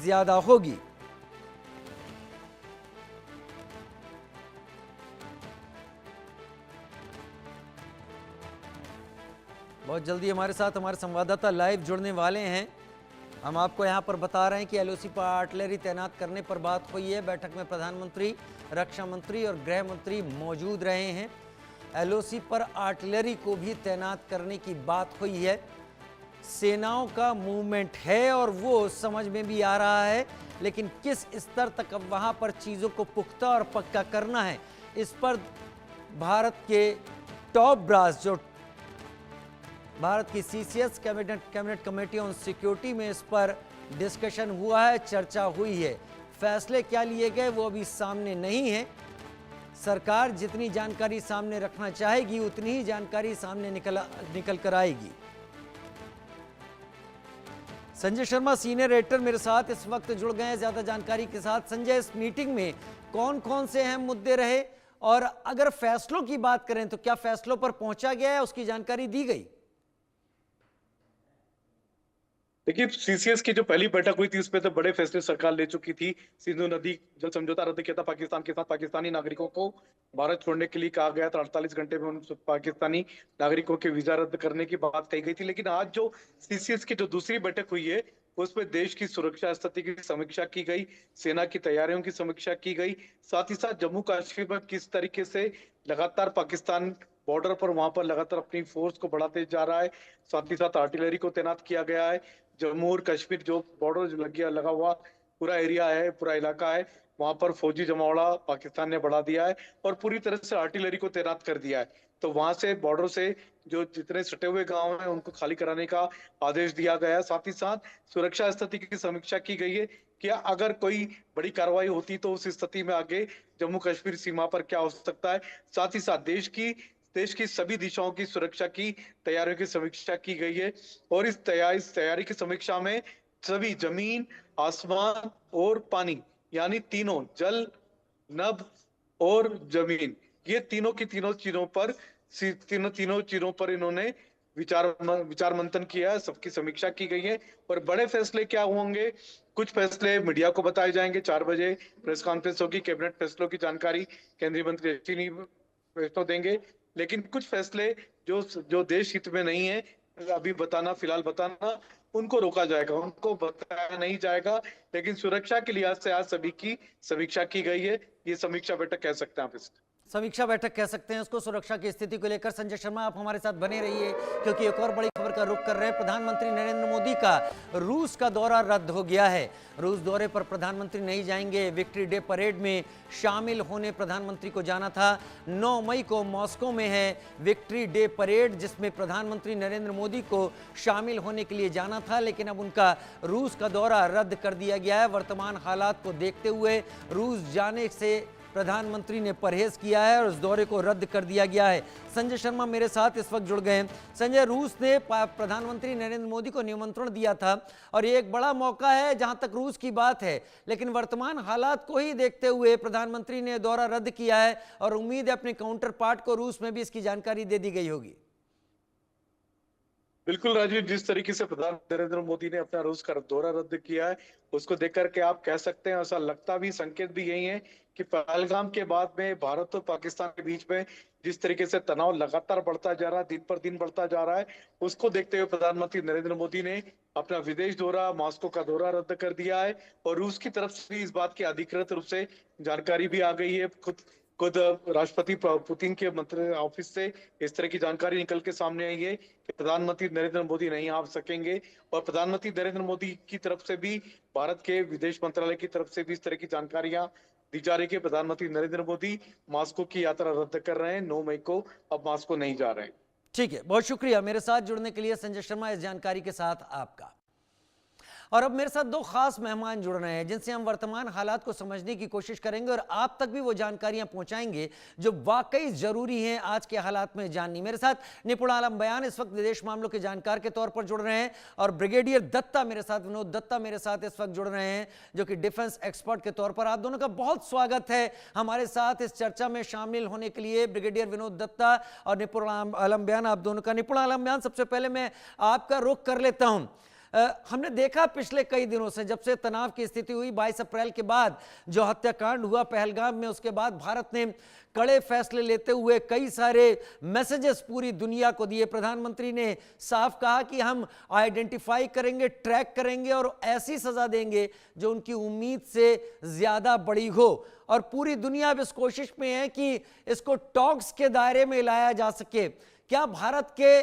ज्यादा होगी। बहुत जल्दी हमारे साथ हमारे संवाददाता लाइव जुड़ने वाले हैं। हम आपको यहां पर बता रहे हैं कि एलओसी पर आर्टिलरी तैनात करने पर बात हुई है। बैठक में प्रधानमंत्री, रक्षा मंत्री और गृह मंत्री मौजूद रहे हैं। एलओसी पर आर्टिलरी को भी तैनात करने की बात हुई है। सेनाओं का मूवमेंट है और वो समझ में भी आ रहा है, लेकिन किस स्तर तक अब वहां पर चीजों को पुख्ता और पक्का करना है, इस पर भारत के टॉप ब्रास, जो भारत की CCS cabinet committee on security में इस पर डिस्कशन हुआ है, चर्चा हुई है। फैसले क्या लिए गए वो अभी सामने नहीं है। सरकार जितनी जानकारी सामने रखना चाहेगी उतनी ही जानकारी सामने निकल कर आएगी। संजय शर्मा सीनियर एडिटर मेरे साथ इस वक्त जुड़ गए हैं ज्यादा जानकारी के साथ। संजय, इस मीटिंग में कौन कौन से अहम मुद्दे रहे और अगर फैसलों की बात करें तो क्या फैसलों पर पहुंचा गया है, उसकी जानकारी दी गई? देखिए, सीसीएस की जो पहली बैठक हुई थी उसपे तो बड़े फैसले सरकार ले चुकी थी। सिंधु नदी जल समझौता रद्द किया था पाकिस्तान के साथ। पाकिस्तानी नागरिकों को भारत छोड़ने के लिए कहा गया था। 48 घंटे में उन पाकिस्तानी नागरिकों के वीजा रद्द करने की बात कही गई थी। लेकिन आज जो सीसीएस की जो दूसरी बैठक हुई है उसमें देश की सुरक्षा स्थिति की समीक्षा की गई, सेना की तैयारियों की समीक्षा की गई, साथ ही साथ जम्मू कश्मीर में किस तरीके से लगातार पाकिस्तान बॉर्डर पर वहां पर लगातार अपनी फोर्स को बढ़ाते जा रहा है, साथ ही साथ आर्टिलरी को तैनात किया गया है। जम्मू और कश्मीर जो बॉर्डर लगा हुआ पूरा एरिया है, पूरा इलाका है, वहां पर फौजी जमावड़ा पाकिस्तान ने बढ़ा दिया है और पूरी तरह से आर्टिलरी को तैनात कर दिया है। तो वहां से बॉर्डर से जो जितने सटे हुए गांव हैं उनको खाली कराने का आदेश दिया गया है। साथ ही साथ सुरक्षा स्थिति की समीक्षा की गई है कि अगर कोई बड़ी कार्रवाई होती तो उस स्थिति में आगे जम्मू कश्मीर सीमा पर क्या हो सकता है। साथ ही साथ देश की सभी दिशाओं की सुरक्षा की तैयारियों की समीक्षा की गई है और इस तैयारी की समीक्षा में सभी जमीन, आसमान और पानी, यानी तीनों, जल, नभ और जमीन, ये तीनों की तीनों चीजों पर इन्होंने विचार मंथन किया है, सबकी समीक्षा की गई है। और बड़े फैसले क्या होंगे, कुछ फैसले मीडिया को बताए जाएंगे। 4 बजे प्रेस कॉन्फ्रेंस होगी, कैबिनेट फैसलों की जानकारी केंद्रीय मंत्री अश्विनी वैष्णव देंगे। लेकिन कुछ फैसले जो जो देश हित में नहीं है अभी फिलहाल बताना, उनको रोका जाएगा, उनको बताया नहीं जाएगा। लेकिन सुरक्षा के लिहाज से आज सभी की समीक्षा की गई है। ये समीक्षा बैठक कह सकते हैं आप इसको। समीक्षा बैठक कह सकते हैं उसको, सुरक्षा की स्थिति को लेकर। संजय शर्मा, आप हमारे साथ बने रहिए क्योंकि एक और बड़ी खबर का रुख कर रहे हैं। प्रधानमंत्री नरेंद्र मोदी का रूस का दौरा रद्द हो गया है। रूस दौरे पर प्रधानमंत्री नहीं जाएंगे। विक्ट्री डे परेड में शामिल होने प्रधानमंत्री को जाना था। 9 मई को मॉस्को में है विक्ट्री डे परेड, जिसमें प्रधानमंत्री नरेंद्र मोदी को शामिल होने के लिए जाना था, लेकिन अब उनका रूस का दौरा रद्द कर दिया गया है। वर्तमान हालात को देखते हुए रूस जाने से प्रधानमंत्री ने परहेज किया है और उस दौरे को रद्द कर दिया गया है। संजय शर्मा मेरे साथ इस वक्त जुड़ गए हैं। संजय, रूस ने प्रधानमंत्री नरेंद्र मोदी को निमंत्रण दिया था और ये एक बड़ा मौका है जहां तक रूस की बात है, लेकिन वर्तमान हालात को ही देखते हुए प्रधानमंत्री ने दौरा रद्द किया है और उम्मीद है अपने काउंटर पार्ट को रूस में भी इसकी जानकारी दे दी गई होगी। बिल्कुल राजीव, जिस तरीके से प्रधानमंत्री नरेंद्र मोदी ने अपना रूस का दौरा रद्द किया है उसको देख करके आप कह सकते हैं, ऐसा लगता भी, संकेत भी यही है कि पहलगाम के बाद में भारत और पाकिस्तान के बीच में जिस तरीके से तनाव लगातार बढ़ता जा रहा है, दिन पर दिन बढ़ता जा रहा है, उसको देखते हुए प्रधानमंत्री नरेंद्र मोदी ने अपना विदेश दौरा, मॉस्को का दौरा रद्द कर दिया है। और रूस की तरफ से भी इस बात की अधिकृत रूप से जानकारी भी आ गई है। खुद राष्ट्रपति पुतिन के मंत्री ऑफिस से इस तरह की जानकारी निकल के सामने आई है कि प्रधानमंत्री नरेंद्र मोदी नहीं आ सकेंगे। और प्रधानमंत्री नरेंद्र मोदी की तरफ से भी, भारत के विदेश मंत्रालय की तरफ से भी इस तरह की जानकारियां दी जा रही है कि प्रधानमंत्री नरेंद्र मोदी मॉस्को की यात्रा रद्द कर रहे हैं। 9 मई को अब मॉस्को नहीं जा रहे हैं। ठीक है, बहुत शुक्रिया मेरे साथ जुड़ने के लिए संजय शर्मा, इस जानकारी के साथ आपका। और अब मेरे साथ 2 खास मेहमान जुड़ रहे हैं जिनसे हम वर्तमान हालात को समझने की कोशिश करेंगे और आप तक भी वो जानकारियां पहुंचाएंगे जो वाकई जरूरी हैं आज के हालात में जाननी। मेरे साथ निपुण आलम बयान इस वक्त विदेश मामलों के जानकार के तौर पर जुड़ रहे हैं और ब्रिगेडियर दत्ता मेरे साथ, विनोद दत्ता मेरे साथ इस वक्त जुड़ रहे हैं जो कि डिफेंस एक्सपर्ट के तौर पर। आप दोनों का बहुत स्वागत है हमारे साथ इस चर्चा में शामिल होने के लिए। ब्रिगेडियर विनोद दत्ता और निपुण आलम बयान, आप दोनों का। निपुण आलम बयान, सबसे पहले मैं आपका रुख कर लेता हूं। हमने देखा पिछले कई दिनों से, जब से तनाव की स्थिति हुई 22 अप्रैल के बाद जो हत्याकांड हुआ पहलगाम में, उसके बाद भारत ने कड़े फैसले लेते हुए कई सारे मैसेजेस पूरी दुनिया को दिए। प्रधानमंत्री ने साफ कहा कि हम आइडेंटिफाई करेंगे, ट्रैक करेंगे और ऐसी सजा देंगे जो उनकी उम्मीद से ज्यादा बड़ी हो। और पूरी दुनिया अब इस कोशिश में है कि इसको टॉक्स के दायरे में लाया जा सके। क्या भारत के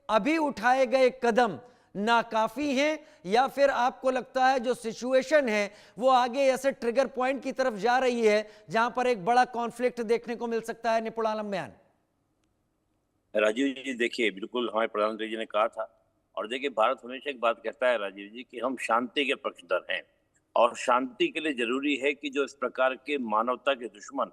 अभी उठाए गए कदम नाकाफी हैं, या फिर आपको लगता है जो सिचुएशन है वो आगे ऐसे ट्रिगर पॉइंट की तरफ जा रही है जहां पर एक बड़ा कॉन्फ्लिक्ट देखने को मिल सकता है? निपुण आलम बयान। राजीव जी, देखिए, बिल्कुल हमारे प्रधानमंत्री जी ने कहा था। और देखिए, भारत हमेशा एक बात कहता है राजीव जी कि हम शांति के पक्षधर हैं, और शांति के लिए जरूरी है कि जो इस प्रकार के मानवता के दुश्मन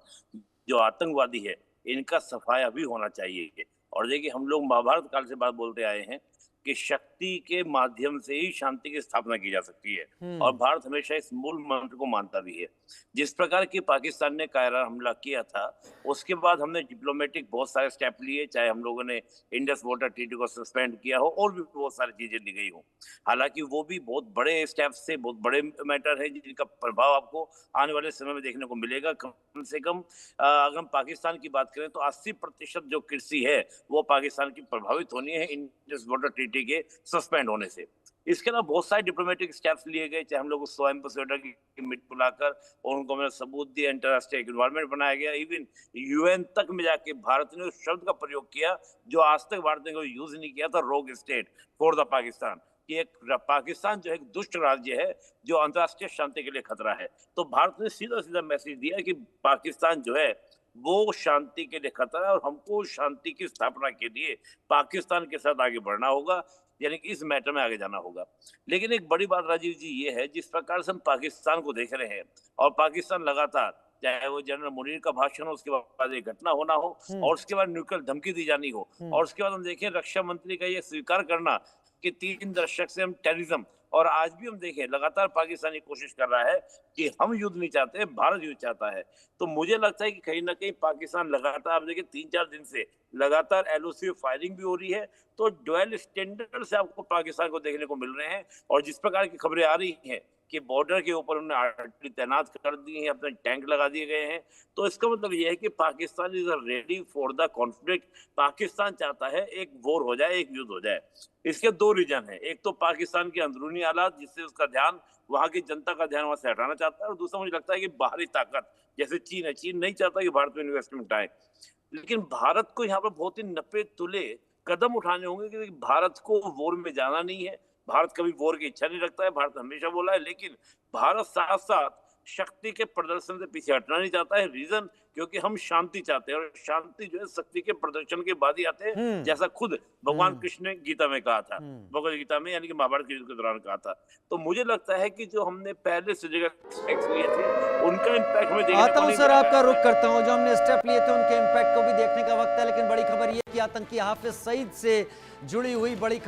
जो आतंकवादी है, इनका सफाया भी होना चाहिए। और देखिए, हम लोग महाभारत काल से बात बोलते आए हैं कि शक्ति के माध्यम से ही शांति की स्थापना की जा सकती है, और भारत हमेशा इस मूल मंत्र को मानता भी है। जिस प्रकार की पाकिस्तान ने कायरा हमला किया था, उसके बाद हमने डिप्लोमेटिक बहुत सारे स्टेप लिए, चाहे हम लोगों ने इंडस वाटर ट्रीटी को सस्पेंड किया हो और भी बहुत सारी चीजें ली गई हो। हालांकि वो भी बहुत बड़े स्टेप्स से, बहुत बड़े मैटर है जिनका प्रभाव आपको आने वाले समय में देखने को मिलेगा। कम से कम अगर हम पाकिस्तान की बात करें तो 80% जो कृषि है वो पाकिस्तान की प्रभावित होनी है इंडस वाटर ट्रीटी के सस्पेंड होने से। इसके अलावा बहुत सारे डिप्लोमेटिक स्टेप्स लिए गए, चाहे हम लोग सो एम्बेसडर की मीट बुलाकर और उनको मैंने सबूत दिया, अंतरराष्ट्रीय एनवायरमेंट बनाया गया, इवन यूएन तक में जाके भारत ने उस शब्द का प्रयोग किया जो आज तक भारत ने कोई यूज नहीं किया था, रोग स्टेट फॉर द पाकिस्तान, कि एक पाकिस्तान जो है एक दुष्ट राज्य है जो अंतरराष्ट्रीय शांति के लिए खतरा है। तो भारत ने सीधा सीधा मैसेज दिया कि पाकिस्तान जो है वो शांति के लिए खतरा है, और हमको शांति की स्थापना के लिए पाकिस्तान के साथ आगे बढ़ना होगा, यानी कि इस मैटर में आगे जाना होगा। लेकिन एक बड़ी बात राजीव जी ये है, जिस प्रकार से हम पाकिस्तान को देख रहे हैं, और पाकिस्तान लगातार, चाहे वो जनरल मुनीर का भाषण हो, उसके बाद एक घटना होना हो, और उसके बाद न्यूक्लियर धमकी दी जानी हो, और उसके बाद हम देखें रक्षा मंत्री का ये स्वीकार करना कि 3 दशक से हम टेररिज्म, और आज भी हम देखें लगातार पाकिस्तानी कोशिश कर रहा है कि हम युद्ध नहीं चाहते, भारत युद्ध चाहता है। तो मुझे लगता है कि कहीं ना कहीं पाकिस्तान लगातार, आप देखिए 3-4 दिन से लगातार एलओसी फायरिंग भी हो रही है, तो डुअल स्टैंडर्ड से आपको पाकिस्तान को देखने को मिल रहे हैं। और जिस प्रकार की खबरें आ रही हैं कि बॉर्डर के ऊपर उन्होंने आर्टिलरी तैनात कर दी है, अपने टैंक लगा दिए गए हैं, तो इसका मतलब यह है कि Pakistan is ready for the conflict. Pakistan चाहता है एक वॉर हो जाए, एक युद्ध हो जाए। इसके 2 रीजन है, एक तो पाकिस्तान की अंदरूनी हालात जिससे उसका ध्यान, वहां की जनता का ध्यान वहां से हटाना चाहता है, और दूसरा मुझे लगता है कि बाहरी ताकत जैसे चीन है, चीन नहीं चाहता कि भारत में इन्वेस्टमेंट आए। लेकिन भारत को यहाँ पर बहुत ही नपे तुले कदम उठाने होंगे, क्योंकि भारत को वॉर में जाना नहीं है, भारत कभी वॉर की इच्छा नहीं रखता है, भारत हमेशा बोला है। लेकिन भारत साथ साथ शक्ति के प्रदर्शन से पीछे हटना नहीं चाहता है। रीजन क्योंकि हम शांति चाहते हैं, और शांति जो है शक्ति के प्रदर्शन के बाद ही आते हैं, जैसा खुद भगवान कृष्ण ने गीता में कहा था, भगवद गीता में, यानी कि महाभारत के युद्ध के दौरान कहा था। तो मुझे लगता है कि जो हमने पहले से जगह स्टेप्स लिए थे उनका इम्पैक्ट हमें देखने आता हूं सर, आपका रुख करता हूं। जो हमने स्टेप लिए थे उनके इम्पैक्ट को भी देखने का वक्त है, लेकिन बड़ी खबर यह कि आतंकी हाफिज सईद से जुड़ी हुई बड़ी खबर